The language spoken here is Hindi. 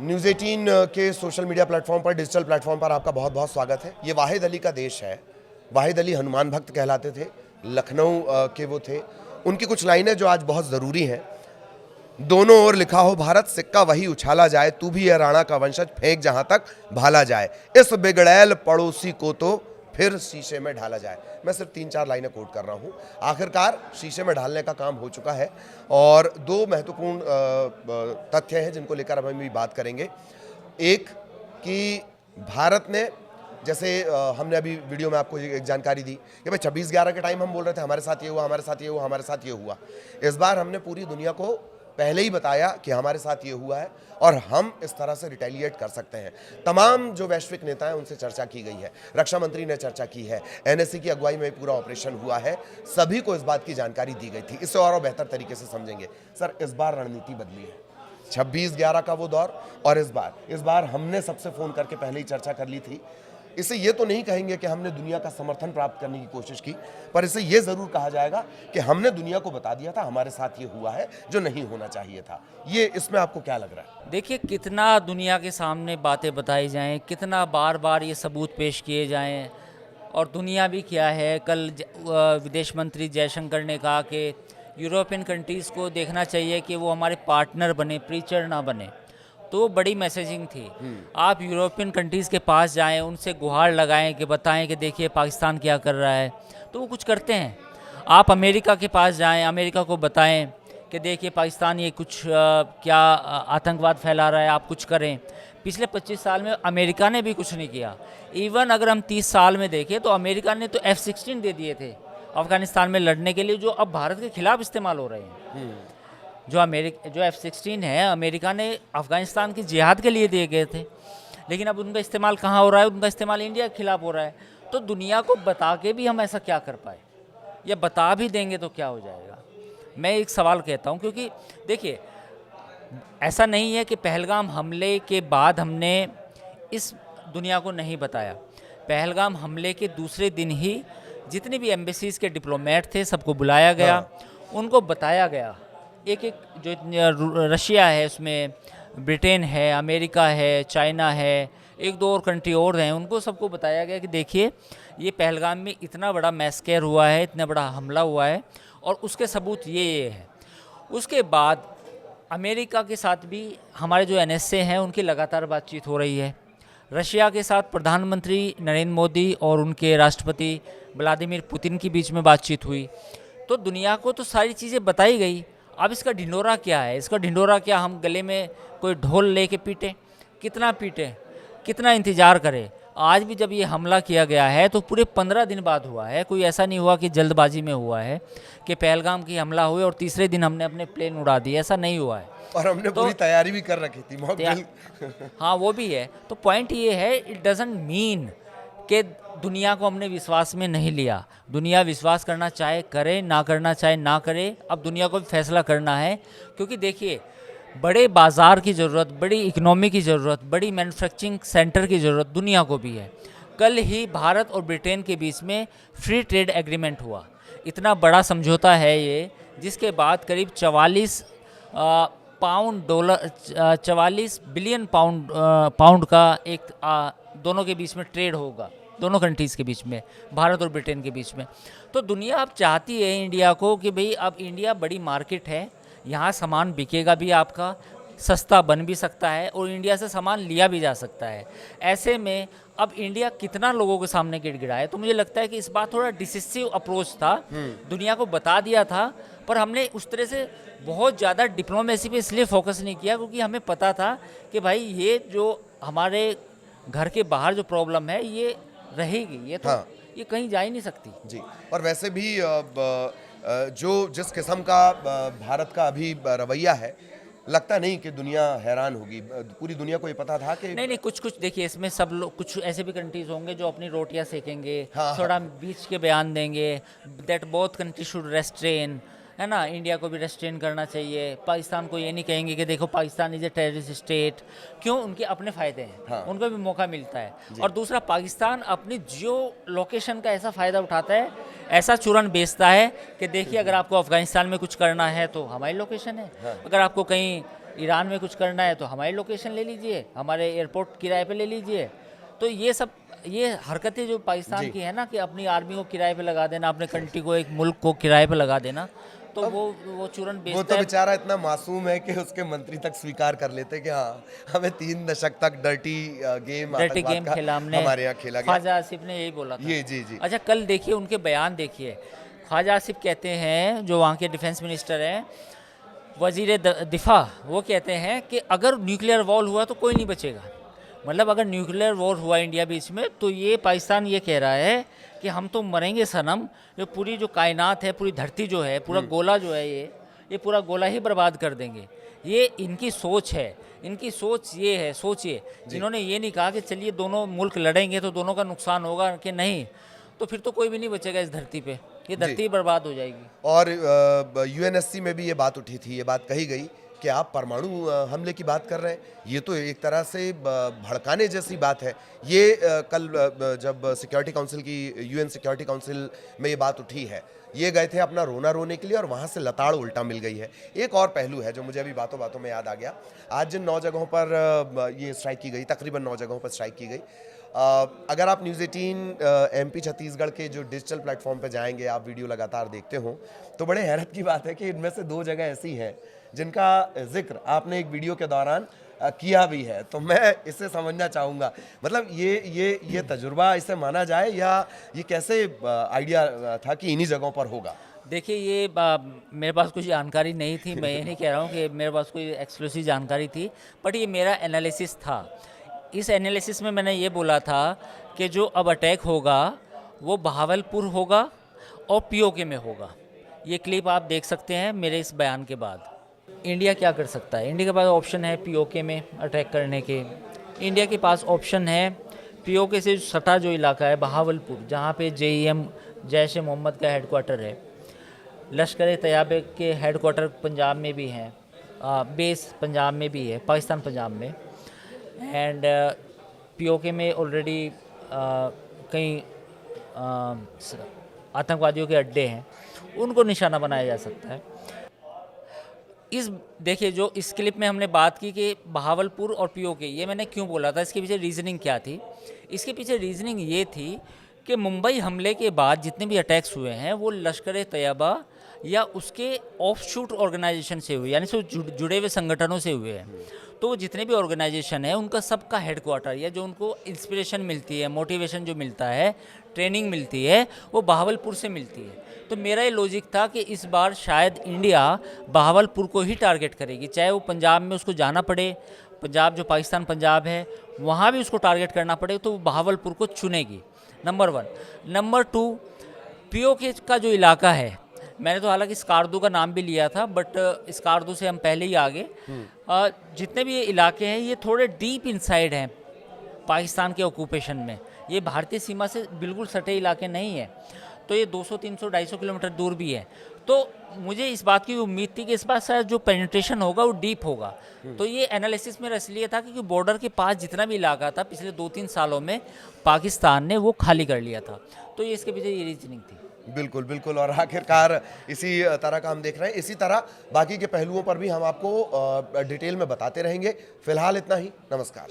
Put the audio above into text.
न्यूज़ 18 के सोशल मीडिया प्लेटफॉर्म पर, डिजिटल प्लेटफॉर्म पर आपका बहुत बहुत स्वागत है। ये वाहिद अली का देश है। वाहिद अली हनुमान भक्त कहलाते थे, लखनऊ के वो थे। उनकी कुछ लाइनें जो आज बहुत ज़रूरी हैं। दोनों ओर लिखा हो भारत, सिक्का वही उछाला जाए, तू भी है राणा का वंशज, फेंक जहां तक भाला जाए, इस बिगड़ैल पड़ोसी को तो फिर शीशे में ढाला जाए। मैं सिर्फ 3-4 लाइनें कोट कर रहा हूँ। आखिरकार शीशे में ढालने का काम हो चुका है और दो महत्वपूर्ण तथ्य हैं जिनको लेकर अब हम भी बात करेंगे। एक कि भारत ने, जैसे हमने अभी वीडियो में आपको एक जानकारी दी कि भाई 26/11 के टाइम हम बोल रहे थे हमारे साथ ये हुआ, हमारे साथ ये हुआ, हमारे साथ ये हुआ। इस बार हमने पूरी दुनिया को पहले ही बताया कि हमारे साथ ये हुआ है और हम इस तरह से रिटेलिएट कर सकते हैं। तमाम जो वैश्विक नेता हैं उनसे चर्चा की गई है, रक्षा मंत्री ने चर्चा की है, एनएससी की अगुवाई में पूरा ऑपरेशन हुआ है, सभी को इस बात की जानकारी दी गई थी। इससे और बेहतर तरीके से समझेंगे। सर, इस बार रणनीति बदली है। 26/11 का वो दौर और इस बार हमने सबसे फ़ोन करके पहले ही चर्चा कर ली थी। इसे ये तो नहीं कहेंगे कि हमने दुनिया का समर्थन प्राप्त करने की कोशिश की, पर इसे ये ज़रूर कहा जाएगा कि हमने दुनिया को बता दिया था हमारे साथ ये हुआ है जो नहीं होना चाहिए था। ये इसमें आपको क्या लग रहा है? देखिए, कितना दुनिया के सामने बातें बताई जाएं, कितना बार बार ये सबूत पेश किए जाएं, और दुनिया भी क्या है। कल विदेश मंत्री जयशंकर ने कहा कि यूरोपियन कंट्रीज़ को देखना चाहिए कि वो हमारे पार्टनर बने, प्रीचर ना बने। तो बड़ी मैसेजिंग थी। आप यूरोपियन कंट्रीज़ के पास जाएं, उनसे गुहार लगाएं कि बताएं कि देखिए पाकिस्तान क्या कर रहा है, तो वो कुछ करते हैं। आप अमेरिका के पास जाएं, अमेरिका को बताएं कि देखिए पाकिस्तान ये कुछ क्या आतंकवाद फैला रहा है, आप कुछ करें। पिछले 25 साल में अमेरिका ने भी कुछ नहीं किया। इवन अगर हम 30 साल में देखें तो अमेरिका ने तो F-16 दे दिए थे अफ़गानिस्तान में लड़ने के लिए, जो अब भारत के खिलाफ इस्तेमाल हो रहे हैं। जो F-16 है, अमेरिका ने अफ़गानिस्तान की जिहाद के लिए दिए गए थे, लेकिन अब उनका इस्तेमाल कहाँ हो रहा है? उनका इस्तेमाल इंडिया के खिलाफ हो रहा है। तो दुनिया को बता के भी हम ऐसा क्या कर पाए, या बता भी देंगे तो क्या हो जाएगा? मैं एक सवाल कहता हूँ, क्योंकि देखिए ऐसा नहीं है कि पहलगाम हमले के बाद हमने इस दुनिया को नहीं बताया। पहलगाम हमले के दूसरे दिन ही जितने भी एम्बेसीज़ के डिप्लोमेट थे सबको बुलाया गया, उनको बताया गया। एक एक जो रशिया है, उसमें ब्रिटेन है, अमेरिका है, चाइना है, एक दो और कंट्री और हैं, उनको सबको बताया गया कि देखिए ये पहलगाम में इतना बड़ा मैस्केर हुआ है, इतना बड़ा हमला हुआ है और उसके सबूत ये है। उसके बाद अमेरिका के साथ भी हमारे जो NSA हैं उनकी लगातार बातचीत हो रही है। रशिया के साथ प्रधानमंत्री नरेंद्र मोदी और उनके राष्ट्रपति व्लादिमीर पुतिन के बीच में बातचीत हुई। तो दुनिया को तो सारी चीज़ें बताई गई। अब इसका ढिंढोरा क्या है? इसका ढिंढोरा क्या हम गले में कोई ढोल लेके पीटे? कितना पीटे, कितना इंतज़ार करें? आज भी जब ये हमला किया गया है तो पूरे 15 दिन बाद हुआ है। कोई ऐसा नहीं हुआ कि जल्दबाजी में हुआ है कि पहलगाम की हमला हुई और तीसरे दिन हमने अपने प्लेन उड़ा दिए, ऐसा नहीं हुआ है। और हमने पूरी तैयारी भी कर रखी थी, मॉक ड्रिल। हाँ, वो भी है। तो पॉइंट ये है, इट डजंट मीन कि दुनिया को हमने विश्वास में नहीं लिया। दुनिया विश्वास करना चाहे करे, ना करना चाहे ना करे, अब दुनिया को भी फैसला करना है। क्योंकि देखिए, बड़े बाज़ार की ज़रूरत, बड़ी इकनॉमी की ज़रूरत, बड़ी मैन्युफैक्चरिंग सेंटर की ज़रूरत दुनिया को भी है। कल ही भारत और ब्रिटेन के बीच में फ्री ट्रेड एग्रीमेंट हुआ। इतना बड़ा समझौता है ये, जिसके बाद करीब 44 बिलियन पाउंड का एक दोनों के बीच में ट्रेड होगा, दोनों कंट्रीज़ के बीच में, भारत और ब्रिटेन के बीच में। तो दुनिया अब चाहती है इंडिया को कि भाई अब इंडिया बड़ी मार्केट है, यहाँ सामान बिकेगा भी, आपका सस्ता बन भी सकता है और इंडिया से सामान लिया भी जा सकता है। ऐसे में अब इंडिया कितना लोगों के सामने गिड़गिड़ाए। तो मुझे लगता है कि इस बार थोड़ा डिसिसिव अप्रोच था। दुनिया को बता दिया था, पर हमने उस तरह से बहुत ज़्यादा डिप्लोमेसी पे इसलिए फोकस नहीं किया क्योंकि हमें पता था कि भाई ये जो हमारे घर के बाहर जो प्रॉब्लम है ये रहेगी, ये तो ये कहीं जा ही नहीं सकती जी। और वैसे भी जो जिस किस्म का भारत का अभी रवैया है, लगता नहीं कि दुनिया हैरान होगी। पूरी दुनिया को ये पता था कि नहीं, कुछ देखिए, इसमें सब लोग, कुछ ऐसे भी कंट्रीज होंगे जो अपनी रोटियां सेकेंगे, थोड़ा बीच के बयान देंगे, that both country should restrain, है ना। इंडिया को भी रेस्ट्रेन करना चाहिए। पाकिस्तान को ये नहीं कहेंगे कि देखो Pakistan is a terrorist state. क्यों? उनके अपने फ़ायदे हैं, उनको भी मौका मिलता है। और दूसरा, पाकिस्तान अपनी जियो लोकेशन का ऐसा फ़ायदा उठाता है, ऐसा चूरन बेचता है कि देखिए अगर आपको अफ़गानिस्तान में कुछ करना है तो हमारी लोकेशन है, अगर आपको कहीं ईरान में कुछ करना है तो हमारी लोकेशन ले लीजिए, हमारे एयरपोर्ट किराए पे ले लीजिए। तो ये हरकतें जो पाकिस्तान की है ना, कि अपनी आर्मी को किराए पे लगा देना, अपने कंट्री को, एक मुल्क को किराए पे लगा देना, तो वो चूरन वो बेचता तो है। बेचारा इतना मासूम है कि उसके मंत्री तक स्वीकार कर लेते कि हाँ, हमें 3 दशक तक डर्टी गेम डर्टी आतंकवाद गेम का खेला हमने, हमारे यहाँ खेला गया। ख्वाजा आसिफ ने यही बोला था। ये जी जी अच्छा, कल देखिए उनके बयान देखिए। ख्वाजा आसिफ कहते हैं, जो वहाँ के डिफेंस मिनिस्टर हैं, वजीर दिफा, वो कहते हैं कि अगर न्यूक्लियर वॉर हुआ तो कोई नहीं बचेगा। मतलब अगर न्यूक्लियर वॉर हुआ इंडिया बीच में, तो ये पाकिस्तान ये कह रहा है कि हम तो मरेंगे सनम, ये पूरी जो कायनात है, पूरी धरती जो है, पूरा गोला जो है, ये पूरा गोला ही बर्बाद कर देंगे। ये इनकी सोच है, इनकी सोच ये है। सोचिए, इन्होंने ये नहीं कहा कि चलिए दोनों मुल्क लड़ेंगे तो दोनों का नुकसान होगा, कि नहीं, तो फिर तो कोई भी नहीं बचेगा इस धरती पे, ये धरती बर्बाद हो जाएगी। और यूएनएससी में भी ये बात उठी थी, ये बात कही गई कि आप परमाणु हमले की बात कर रहे हैं, ये तो एक तरह से भड़काने जैसी बात है। ये कल जब सिक्योरिटी काउंसिल की, यूएन सिक्योरिटी काउंसिल में ये बात उठी है, ये गए थे अपना रोना रोने के लिए और वहाँ से लताड़ उल्टा मिल गई है। एक और पहलू है जो मुझे अभी बातों बातों में याद आ गया। आज जिन 9 जगहों पर ये स्ट्राइक की गई, तकरीबन 9 जगहों पर स्ट्राइक की गई, अगर आप न्यूज़ 18 एमपी छत्तीसगढ़ के जो डिजिटल प्लेटफॉर्म पे जाएंगे, आप वीडियो लगातार देखते हो, तो बड़े हैरत की बात है कि इनमें से 2 जगह ऐसी हैं जिनका जिक्र आपने एक वीडियो के दौरान किया भी है। तो मैं इससे समझना चाहूँगा, मतलब ये तजुर्बा इसे माना जाए, या ये कैसे आइडिया था कि इन्हीं जगहों पर होगा? देखिए, ये मेरे पास कुछ जानकारी नहीं थी। मैं ये नहीं कह रहा हूँ कि मेरे पास कोई एक्सक्लूसिव जानकारी थी, बट ये मेरा एनालिसिस था। इस एनालिसिस में मैंने ये बोला था कि जो अब अटैक होगा वो बहावलपुर होगा और पीओके में होगा। ये क्लिप आप देख सकते हैं मेरे इस बयान के बाद। इंडिया क्या कर सकता है? इंडिया के पास ऑप्शन है पीओके में अटैक करने के। इंडिया के पास ऑप्शन है पीओके से सटा जो इलाका है बहावलपुर, जहाँ पे जेईएम जैश ए मोहम्मद का हेडक्वार्टर है। लश्कर तैयबा के हेडक्वार्टर पंजाब में भी हैं, बेस पंजाब में भी है, पाकिस्तान पंजाब में। एंड पीओके में ऑलरेडी कई आतंकवादियों के अड्डे हैं, उनको निशाना बनाया जा सकता है। देखिए, जो इस क्लिप में हमने बात की कि बहावलपुर और पीओके, ये मैंने क्यों बोला था, इसके पीछे रीज़निंग क्या थी? इसके पीछे रीज़निंग ये थी कि मुंबई हमले के बाद जितने भी अटैक्स हुए हैं वो लश्कर तैयबा या उसके ऑफशूट ऑर्गेनाइजेशन से हुए, यानी से जुड़े हुए संगठनों से हुए हैं। तो वो जितने भी ऑर्गेनाइजेशन है उनका सबका हेडक्वार्टर, या जो उनको इंस्पिरेशन मिलती है, मोटिवेशन जो मिलता है, ट्रेनिंग मिलती है, वो बहावलपुर से मिलती है। तो मेरा ये लॉजिक था कि इस बार शायद इंडिया बहावलपुर को ही टारगेट करेगी, चाहे वो पंजाब में उसको जाना पड़े, पंजाब जो पाकिस्तान पंजाब है वहाँ भी उसको टारगेट करना पड़े, तो वो बहावलपुर को चुनेगी, नंबर 1। नंबर 2, पीओके का जो इलाका है, मैंने तो हालांकि स्कार्दू का नाम भी लिया था, बट स्कार्दू से हम पहले ही आगे। जितने भी ये इलाके हैं ये थोड़े डीप इनसाइड हैं पाकिस्तान के ऑक्यूपेशन में, ये भारतीय सीमा से बिल्कुल सटे इलाके नहीं है। तो ये 200, 300, 250 किलोमीटर दूर भी है। तो मुझे इस बात की उम्मीद थी कि इस बार शायद जो पेनिट्रेशन होगा वो डीप होगा। तो ये एनालिसिस मेरा इसलिए था क्योंकि बॉर्डर के पास जितना भी इलाका था पिछले 2-3 सालों में पाकिस्तान ने वो खाली कर लिया था। तो ये इसके पीछे ये रीजनिंग थी। बिल्कुल बिल्कुल, और आखिरकार इसी तरह का हम देख रहे हैं। इसी तरह बाकी के पहलुओं पर भी हम आपको डिटेल में बताते रहेंगे। फिलहाल इतना ही, नमस्कार।